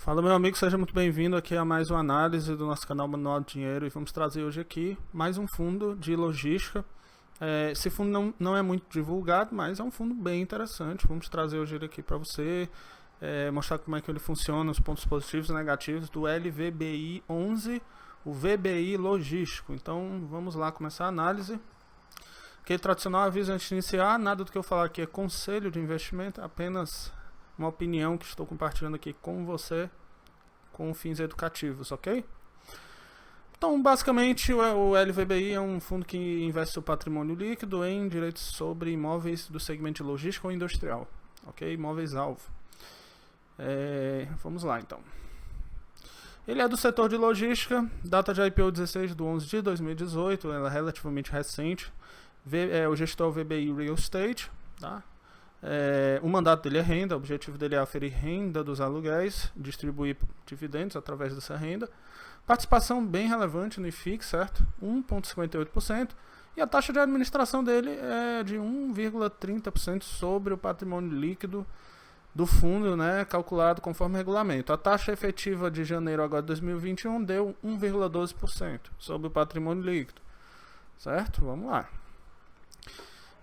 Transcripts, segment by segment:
Fala, meu amigo, seja muito bem-vindo aqui a mais uma análise do nosso canal Manual de Dinheiro, e vamos trazer hoje aqui mais um fundo de logística. Esse fundo não é muito divulgado, mas é um fundo bem interessante. Vamos trazer hoje ele aqui para você, mostrar como é que ele funciona, os pontos positivos e negativos do LVBI 11, o VBI Logístico. Então vamos lá começar a análise. Aquele tradicional aviso antes de iniciar: nada do que eu falar aqui é conselho de investimento, apenas uma opinião que estou compartilhando aqui com você com fins educativos, ok? Então, basicamente, o LVBI é um fundo que investe seu patrimônio líquido em direitos sobre imóveis do segmento de logística ou industrial, ok? Imóveis-alvo. Vamos lá, então. Ele é do setor de logística, data de IPO 16/11/2018, ela é relativamente recente. O gestor VBI Real Estate, tá? O mandato dele é renda, o objetivo dele é aferir renda dos aluguéis, distribuir dividendos através dessa renda. Participação bem relevante no IFIX, certo? 1,58%. E a taxa de administração dele é de 1,30% sobre o patrimônio líquido do fundo, né, calculado conforme regulamento. A taxa efetiva de janeiro agora de 2021 deu 1,12% sobre o patrimônio líquido, certo? Vamos lá.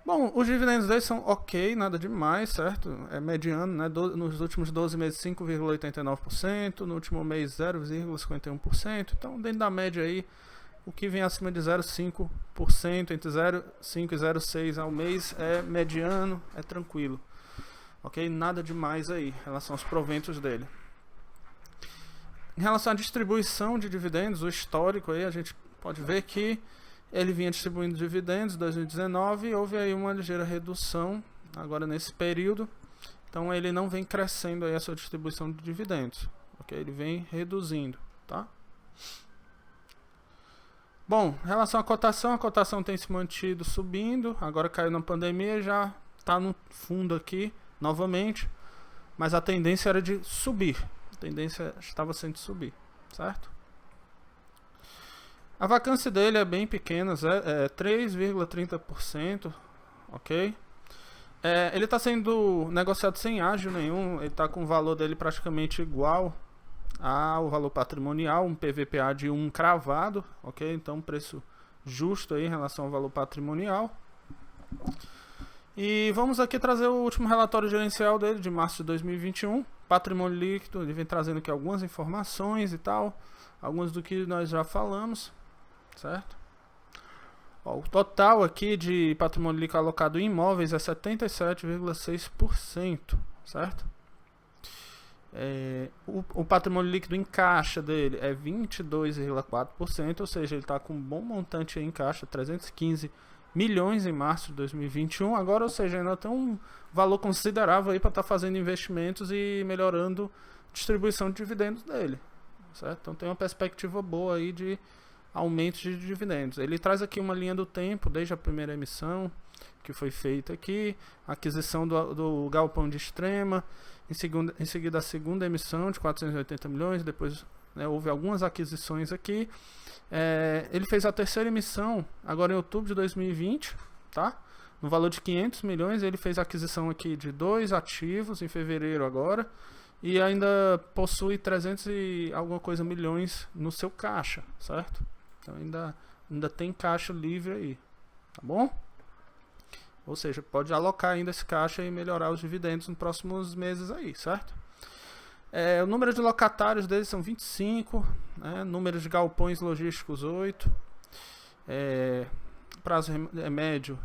Bom, os dividendos deles são ok, nada demais, certo? É mediano, né? Nos últimos 12 meses 5,89%, no último mês 0,51%. Então, dentro da média aí, o que vem acima de 0,5%, entre 0,5 e 0,6 ao mês é mediano, é tranquilo. Ok? Nada demais aí em relação aos proventos dele. Em relação à distribuição de dividendos, o histórico aí, a gente pode ver que ele vinha distribuindo dividendos em 2019 e houve aí uma ligeira redução agora nesse período. Então ele não vem crescendo aí a sua distribuição de dividendos, ok? Ele vem reduzindo, tá? Bom, em relação à cotação, a cotação tem se mantido subindo. Agora caiu na pandemia, já está no fundo aqui novamente, mas a tendência era de subir. A tendência estava sendo de subir, certo? A vacância dele é bem pequena, 3,30%, ok? Ele está sendo negociado sem ágio nenhum, ele está com o valor dele praticamente igual ao valor patrimonial, um PVPA de 1 cravado, ok? Então preço justo aí em relação ao valor patrimonial. E vamos aqui trazer o último relatório gerencial dele de março de 2021, patrimônio líquido. Ele vem trazendo aqui algumas informações e tal, alguns do que nós já falamos, certo? Ó, o total aqui de patrimônio líquido alocado em imóveis é 77,6%, certo? O patrimônio líquido em caixa dele é 22,4%, ou seja, ele está com um bom montante aí em caixa, 315 milhões em março de 2021. Agora, ou seja, ainda tem um valor considerável aí para estar fazendo investimentos e melhorando a distribuição de dividendos dele, certo? Então tem uma perspectiva boa aí de aumento de dividendos. Ele traz aqui uma linha do tempo, desde a primeira emissão que foi feita aqui, a aquisição do galpão de Extrema, em seguida a segunda emissão de 480 milhões, depois, né, houve algumas aquisições aqui. Ele fez a terceira emissão agora em outubro de 2020, tá? No valor de 500 milhões, ele fez a aquisição aqui de 2 ativos em fevereiro agora, e ainda possui 300 e alguma coisa milhões no seu caixa, certo? Então ainda tem caixa livre aí, tá bom? Ou seja, pode alocar ainda esse caixa e melhorar os dividendos nos próximos meses aí, certo? O número de locatários deles são 25, né? Número de galpões logísticos 8, prazo médio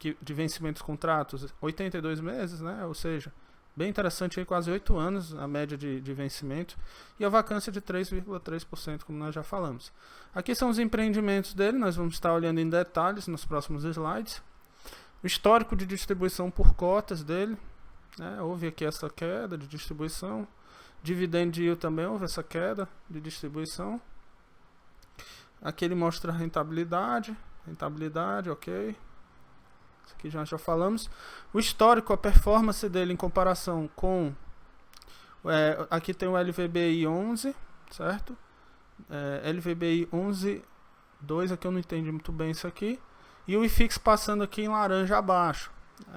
de vencimentos contratos 82 meses, né? Ou seja, bem interessante aí, quase 8 anos a média de vencimento, e a vacância de 3,3%, como nós já falamos. Aqui são os empreendimentos dele, nós vamos estar olhando em detalhes nos próximos slides. O histórico de distribuição por cotas dele, né? Houve aqui essa queda de distribuição. Dividend yield também houve essa queda de distribuição. Aqui ele mostra a rentabilidade, ok. Isso aqui já falamos. O histórico, a performance dele em comparação com... aqui tem o LVBI 11, certo? LVBI 11.2, aqui eu não entendi muito bem isso aqui. E o IFIX passando aqui em laranja abaixo.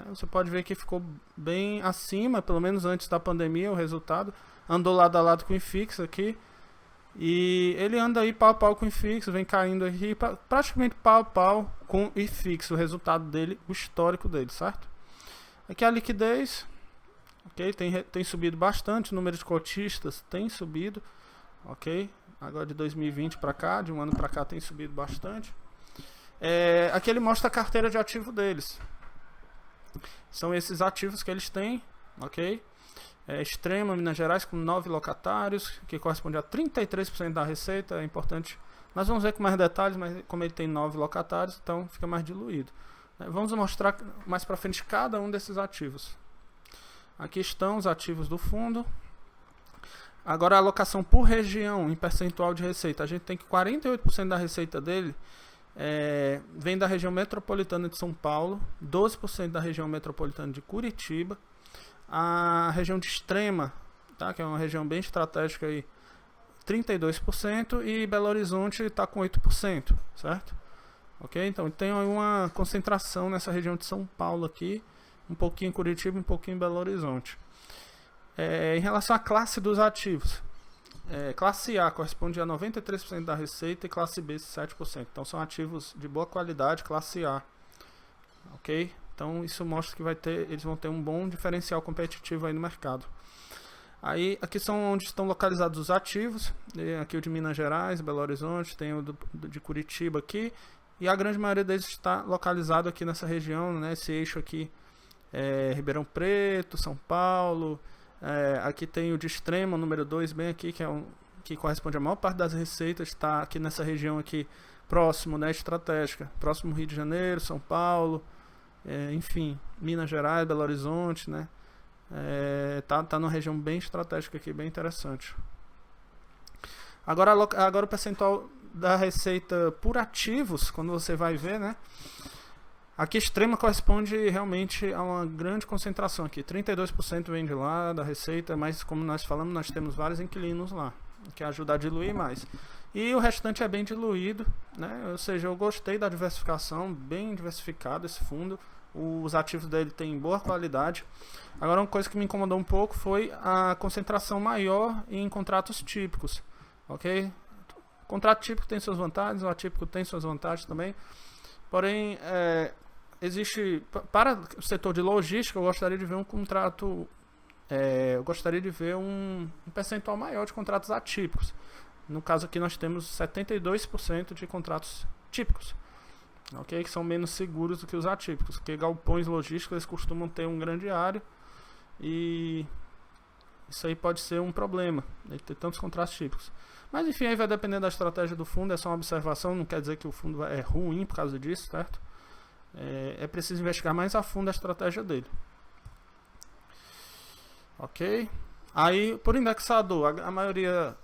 Você pode ver que ficou bem acima, pelo menos antes da pandemia, o resultado. andou lado a lado com o IFIX aqui. E ele anda aí pau a pau com o IFIX, vem caindo aqui praticamente pau a pau com o IFIX, o resultado dele, o histórico dele, certo? Aqui a liquidez, ok, tem subido bastante, o número de cotistas tem subido, ok? Agora de 2020 para cá, de um ano para cá tem subido bastante. Aqui ele mostra a carteira de ativo deles. São esses ativos que eles têm, ok? Extrema, Minas Gerais, com 9 locatários, que corresponde a 33% da receita. É importante, nós vamos ver com mais detalhes, mas como ele tem 9 locatários, então fica mais diluído. Vamos mostrar mais para frente cada um desses ativos. Aqui estão os ativos do fundo. Agora a alocação por região, em percentual de receita. A gente tem que 48% da receita dele vem da região metropolitana de São Paulo, 12% da região metropolitana de Curitiba, a região de Extrema, tá, que é uma região bem estratégica, aí, 32%, e Belo Horizonte está com 8%, certo? Ok? Então tem uma concentração nessa região de São Paulo aqui, um pouquinho em Curitiba, um pouquinho em Belo Horizonte. Em relação à classe dos ativos, classe A corresponde a 93% da receita e classe B 7%. Então são ativos de boa qualidade, classe A. Ok? Então isso mostra que eles vão ter um bom diferencial competitivo aí no mercado. Aí aqui são onde estão localizados os ativos. Aqui o de Minas Gerais, Belo Horizonte, tem o de Curitiba aqui. E a grande maioria deles está localizado aqui nessa região, né? Esse eixo aqui Ribeirão Preto, São Paulo. Aqui tem o de Extrema, número 2, bem aqui, que corresponde à maior parte das receitas, está aqui nessa região aqui, próximo, né, estratégica, próximo Rio de Janeiro, São Paulo, enfim, Minas Gerais, Belo Horizonte, né, tá numa região bem estratégica aqui, bem interessante. Agora o percentual da receita por ativos, quando você vai ver, né, aqui Extrema corresponde realmente a uma grande concentração aqui. 32% vem de lá da receita, mas como nós falamos, nós temos vários inquilinos lá, que ajuda a diluir mais. E o restante é bem diluído, né? Ou seja, eu gostei da diversificação, bem diversificado esse fundo. Os ativos dele têm boa qualidade. Agora uma coisa que me incomodou um pouco foi a concentração maior em contratos típicos. Ok? O contrato típico tem suas vantagens, o atípico tem suas vantagens também. Porém, existe, para o setor de logística, eu gostaria de ver um contrato, eu gostaria de ver um percentual maior de contratos atípicos. No caso aqui nós temos 72% de contratos típicos, ok? Que são menos seguros do que os atípicos, porque galpões logísticos eles costumam ter um grande área e isso aí pode ser um problema, né, ter tantos contratos típicos. Mas enfim, aí vai depender da estratégia do fundo, é só uma observação, não quer dizer que o fundo é ruim por causa disso, certo? É preciso investigar mais a fundo a estratégia dele. Ok? Aí, por indexador, a maioria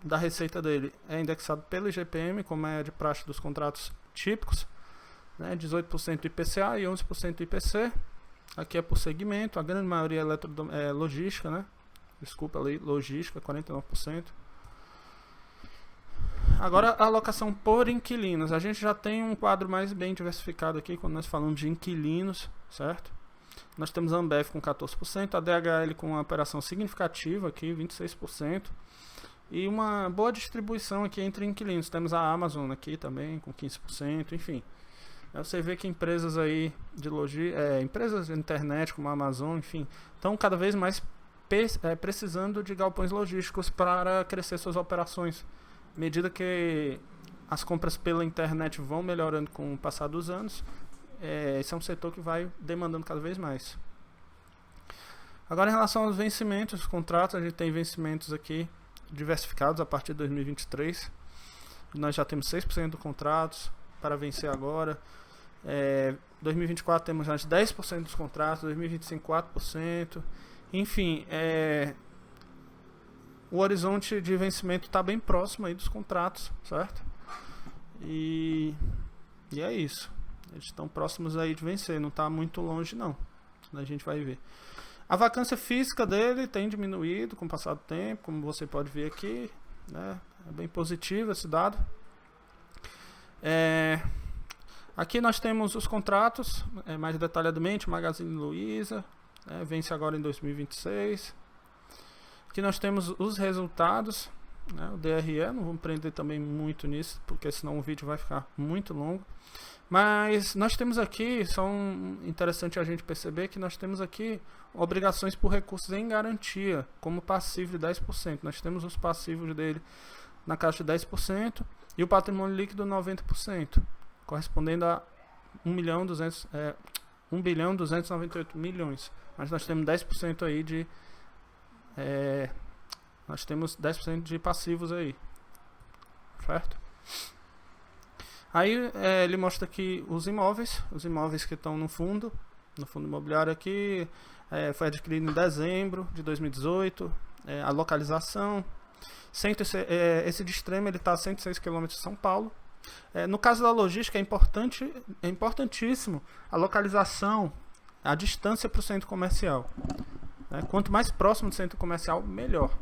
da receita dele é indexado pelo IGPM, como é de praxe dos contratos típicos, né? 18% IPCA e 11% IPC. Aqui é por segmento, a grande maioria é logística, né? Desculpa ali, logística, 49%. Agora a alocação por inquilinos. A gente já tem um quadro mais bem diversificado aqui quando nós falamos de inquilinos, certo? Nós temos a Ambev com 14%, a DHL com uma operação significativa aqui, 26%. E uma boa distribuição aqui entre inquilinos. Temos a Amazon aqui também com 15%, enfim. Você vê que empresas aí de empresas de internet como a Amazon, enfim, estão cada vez mais precisando de galpões logísticos para crescer suas operações. À medida que as compras pela internet vão melhorando com o passar dos anos, esse é um setor que vai demandando cada vez mais. Agora em relação aos vencimentos, os contratos, a gente tem vencimentos aqui diversificados a partir de 2023. Nós já temos 6% dos contratos para vencer agora. 2024 temos já 10% dos contratos, 2025 4%. Enfim, o horizonte de vencimento está bem próximo aí dos contratos, certo? E é isso. Eles estão próximos aí de vencer, não está muito longe não. A gente vai ver. A vacância física dele tem diminuído com o passar do tempo, como você pode ver aqui, né? É bem positivo esse dado. Aqui nós temos os contratos, mais detalhadamente, Magazine Luiza, vence agora em 2026. Aqui nós temos os resultados, né, o DRE, não vamos prender também muito nisso, porque senão o vídeo vai ficar muito longo. Mas nós temos aqui, interessante a gente perceber que nós temos aqui obrigações por recursos em garantia, como passivo de 10%. Nós temos os passivos dele na caixa de 10% e o patrimônio líquido 90%, correspondendo a 1 bilhão 298 milhões. Mas nós temos 10% aí de nós temos 10% de passivos aí, certo? Aí ele mostra aqui os imóveis que estão no fundo imobiliário aqui, foi adquirido em dezembro de 2018, a localização, esse de extremo ele está a 106 km de São Paulo. No caso da logística é importantíssimo a localização, a distância para o centro comercial, né? Quanto mais próximo do centro comercial, melhor.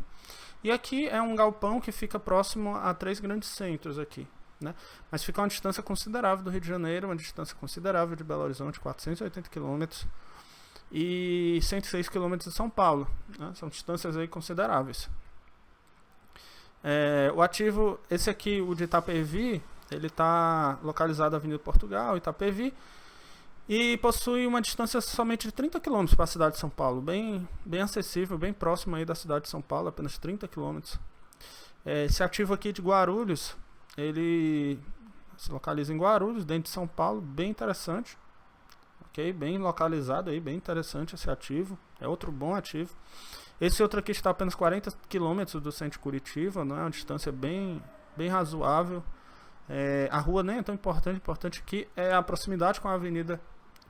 E aqui é um galpão que fica próximo a 3 grandes centros aqui, né? Mas fica uma distância considerável do Rio de Janeiro, uma distância considerável de Belo Horizonte, 480 km, e 106 km de São Paulo, né? São distâncias aí consideráveis. O ativo, esse aqui, o de Itapevi, ele está localizado na Avenida Portugal, Itapevi, e possui uma distância somente de 30 km para a cidade de São Paulo, bem acessível, bem próximo aí da cidade de São Paulo, apenas 30 km. Esse ativo aqui de Guarulhos, ele se localiza em Guarulhos, dentro de São Paulo, bem interessante, ok? Bem localizado aí, bem interessante esse ativo, é outro bom ativo. Esse outro aqui está a apenas 40 km do centro de Curitiba, não é uma distância bem razoável. A rua nem é tão importante aqui é a proximidade com a avenida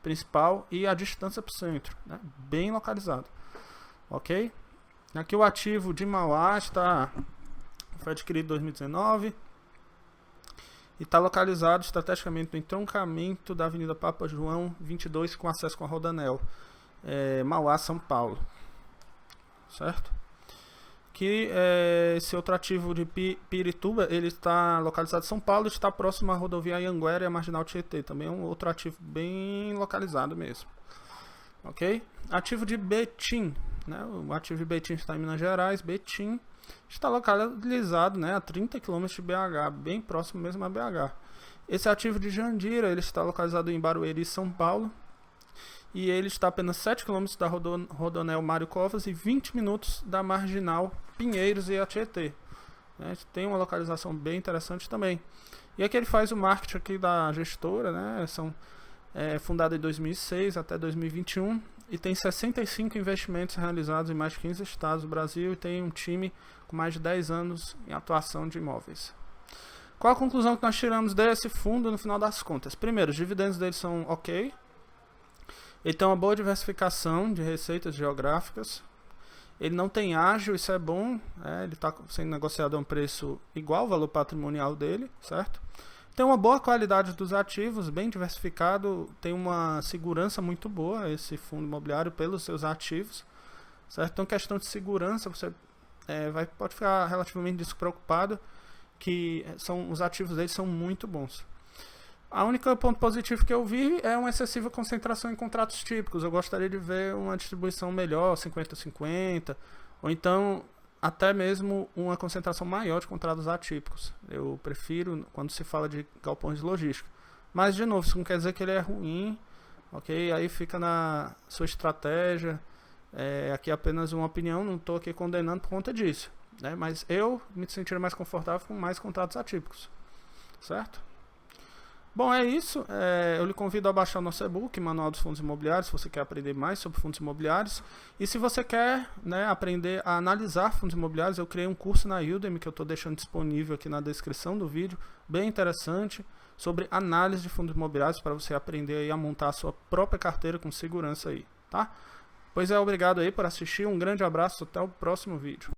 principal e a distância para o centro, né? Bem localizado, ok? Aqui o ativo de Mauá foi adquirido em 2019 e está localizado estrategicamente no entroncamento da Avenida Papa João 22 com acesso com a Rodanel, Mauá, São Paulo, certo? Que esse outro ativo de Pirituba, ele está localizado em São Paulo, está próximo à rodovia Anhanguera e à Marginal Tietê, também é um outro ativo bem localizado mesmo, ok? Ativo de Betim, né? O ativo de Betim está em Minas Gerais. Betim está localizado, né, a 30 km de BH, bem próximo mesmo a BH. Esse ativo de Jandira, ele está localizado em Barueri, São Paulo, e ele está a apenas 7 km da Rodonel Mário Covas e 20 minutos da Marginal Pinheiros e a Tietê, né? Tem uma localização bem interessante também. E aqui ele faz o marketing aqui da gestora, né? Fundada em 2006 até 2021 e tem 65 investimentos realizados em mais de 15 estados do Brasil e tem um time com mais de 10 anos em atuação de imóveis. Qual a conclusão que nós tiramos desse fundo no final das contas? Primeiro, os dividendos dele são ok. Ele tem uma boa diversificação de receitas geográficas. Ele não tem ágio, isso é bom. Ele está sendo negociado a um preço igual ao valor patrimonial dele, certo? Tem uma boa qualidade dos ativos, bem diversificado. Tem uma segurança muito boa esse fundo imobiliário pelos seus ativos, certo? Então, questão de segurança, você pode ficar relativamente despreocupado que os ativos dele são muito bons. A única ponto positivo que eu vi é uma excessiva concentração em contratos típicos. Eu gostaria de ver uma distribuição melhor, 50-50, ou então até mesmo uma concentração maior de contratos atípicos. Eu prefiro quando se fala de galpões de logística. Mas, de novo, isso não quer dizer que ele é ruim, ok? Aí fica na sua estratégia. Aqui é apenas uma opinião, não estou aqui condenando por conta disso, né? Mas eu me sentiria mais confortável com mais contratos atípicos, certo? Bom, é isso. Eu lhe convido a baixar o nosso e-book, Manual dos Fundos Imobiliários, se você quer aprender mais sobre fundos imobiliários. E se você quer, né, aprender a analisar fundos imobiliários, eu criei um curso na Udemy que eu estou deixando disponível aqui na descrição do vídeo, bem interessante, sobre análise de fundos imobiliários para você aprender aí a montar a sua própria carteira com segurança aí, tá? Pois obrigado aí por assistir, um grande abraço, até o próximo vídeo.